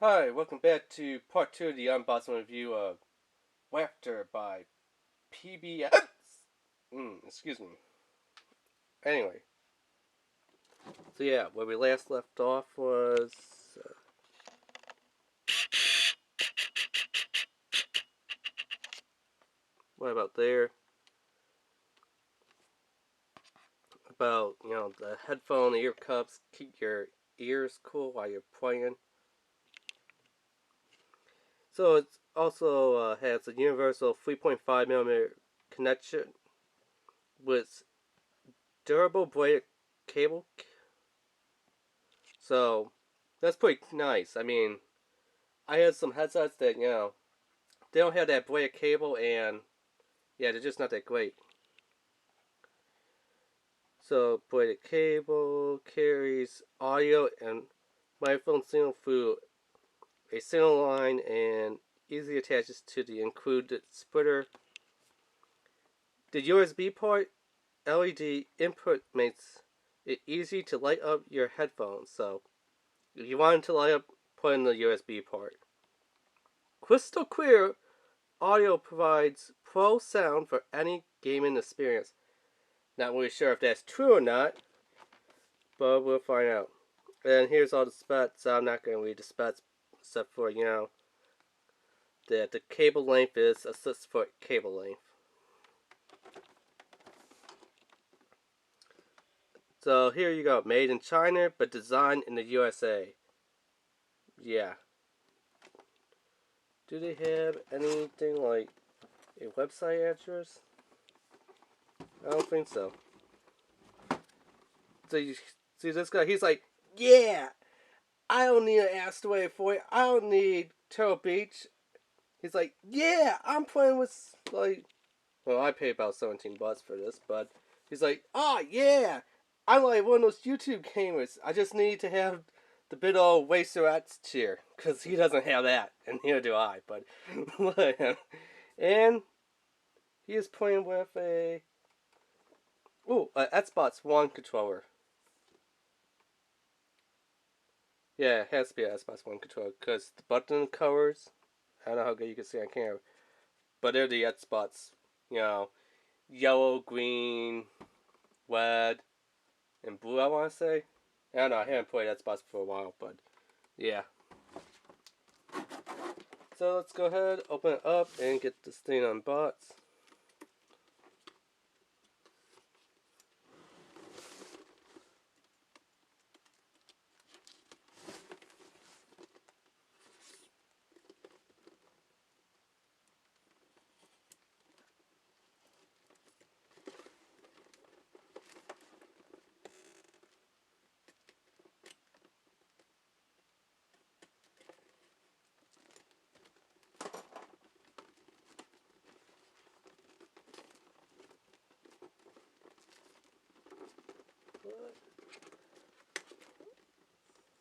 Hi, welcome back to part 2 of the unboxing review of RAPTOR by PBS. Excuse me. Anyway, so yeah, where we last left off was... what about there? About, the headphone ear cups, keep your ears cool while you're playing. So it also has a universal 3.5mm connection with durable braided cable. So that's pretty nice. I mean, I had some headsets that, they don't have that braided cable, and yeah, they're just not that great. So braided cable carries audio and microphone signal through a single line and easily attaches to the included splitter. The USB port LED input makes it easy to light up your headphones. So if you want to light up, put in the USB port. Crystal clear audio provides pro sound for any gaming experience. Not really sure if that's true or not, but we'll find out. And here's all the specs. I'm not going to read the specs except for, that the cable length is a 6-foot cable length. So here you go. Made in China, but designed in the USA. Yeah. Do they have anything like a website address? I don't think so. So you see this guy, he's like, yeah, I don't need an asteroid for it. I don't need Turtle Beach. He's like, yeah, I'm playing with, like, well, I paid about $17 for this, but he's like, oh, yeah, I'm like one of those YouTube gamers. I just need to have the big old Waster X cheer, because he doesn't have that, and neither do I, but, and he is playing with a Xbox One controller. Yeah, it has to be an Xbox One controller, because the button covers, I don't know how good you can see on camera, but they're the Xbox, yellow, green, red, and blue, I want to say. I don't know, I haven't played Xbox for a while, but yeah. So let's go ahead, open it up, and get this thing unboxed.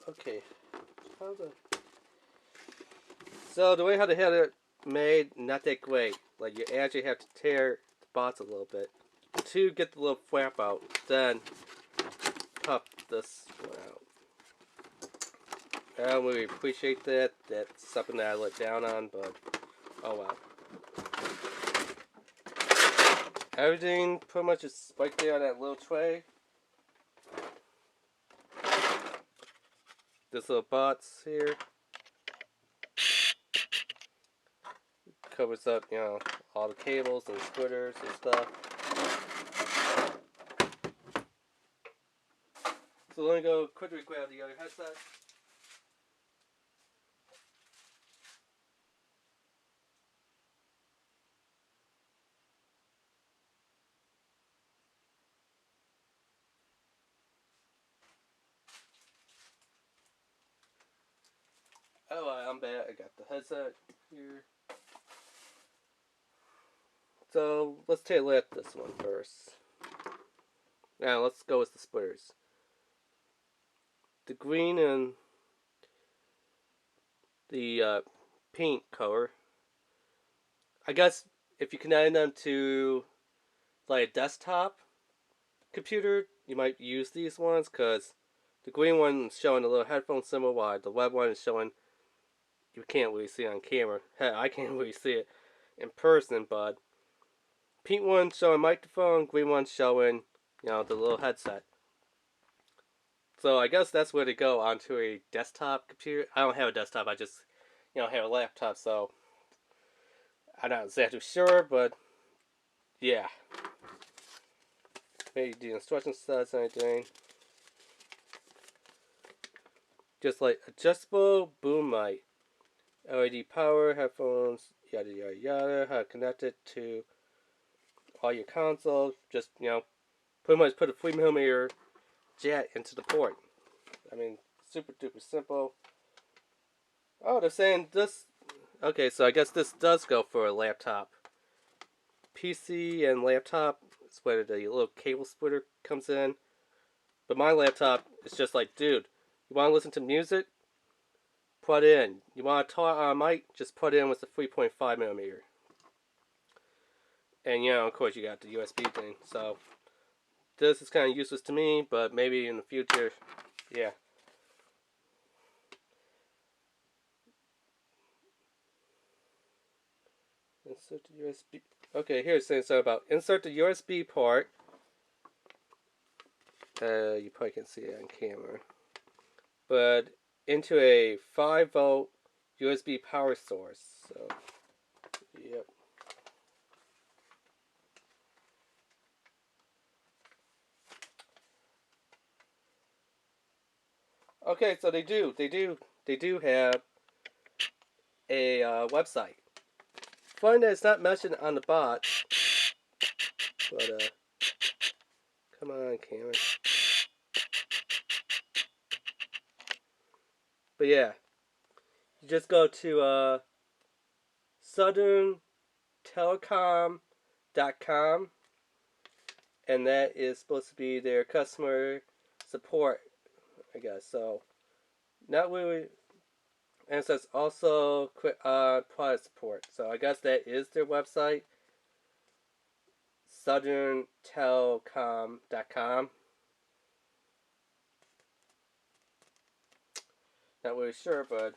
Okay, so the way how they had it made, not that great. Like, you actually have to tear the box a little bit to get the little flap out, then pop this one out. I don't really appreciate that. That's something that I let down on, but oh well. Everything pretty much is right there on that little tray. This little box here covers up, all the cables and splitters and stuff. So let me go quickly grab the other headset. Oh, I'm back. I got the headset here. So let's take a look at this one first. Now let's go with the splitters. The green and the pink color. I guess if you connect them to like a desktop computer, you might use these ones, because the green one is showing a little headphone symbol while the red one is showing you can't really see on camera. Heck, I can't really see it in person, but pink one showing microphone, green one showing, the little headset. So I guess that's where to go onto a desktop computer. I don't have a desktop, I just, have a laptop, so I'm not exactly sure, but yeah. Maybe the instruction sets and anything. Just like adjustable boom mic, LED power, headphones, yada yada yada, how to connect it to all your consoles. Just, pretty much put a 3mm jack into the port. I mean, super duper simple. Oh, they're saying this. Okay, so I guess this does go for a laptop. PC and laptop is where the little cable splitter comes in. But my laptop is just like, dude, you want to listen to music? Put in. You want to talk on a mic? Just put in with the 3.5mm. And of course, you got the USB thing. So this is kind of useless to me, but maybe in the future, yeah. Insert the USB. Okay, here's saying something about insert the USB port. You probably can't see it on camera. But into a 5-volt USB power source. So, yep. Okay, so they do have a website. Fun that it's not mentioned on the box, but come on, camera. But yeah, you just go to southerntelecom.com, and that is supposed to be their customer support, I guess. So, not really. And it says also product support. So I guess that is their website, southerntelecom.com. Not really sure, but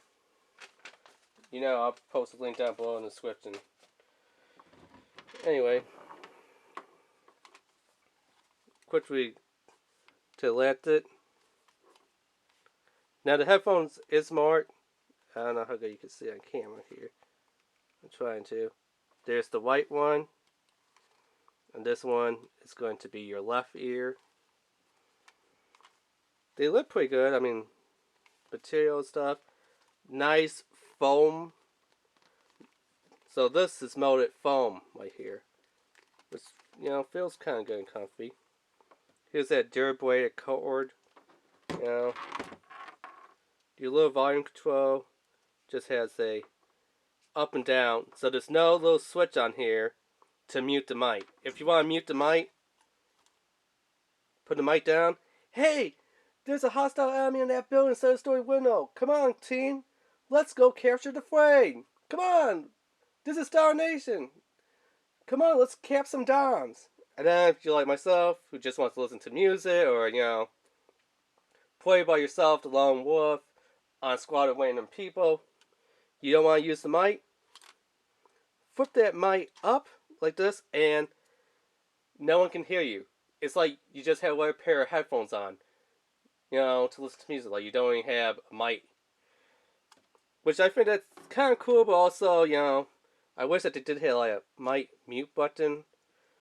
I'll post a link down below in the description. Anyway, quickly to LiGHTS. Now the headphones is marked. I don't know how good you can see on camera here. I'm trying to. There's the white one, and this one is going to be your left ear. They look pretty good. I mean, material stuff. Nice foam. So this is molded foam right here, which feels kind of good and comfy. Here's that durable cord. Your little volume control just has a up and down, so there's no little switch on here to mute the mic. If you want to mute the mic, put the mic down. Hey, there's a hostile enemy in that building, second story window. Come on, team. Let's go capture the flag. Come on. This is Star Nation. Come on, let's cap some Doms. And then if you're like myself, who just wants to listen to music, or, play by yourself, the lone wolf, on a squad of random people, you don't want to use the mic, flip that mic up like this, and no one can hear you. It's like you just have a pair of headphones on, to listen to music. Like you don't even have a mic. Which I think that's kind of cool, but also, I wish that they did have like a mic mute button.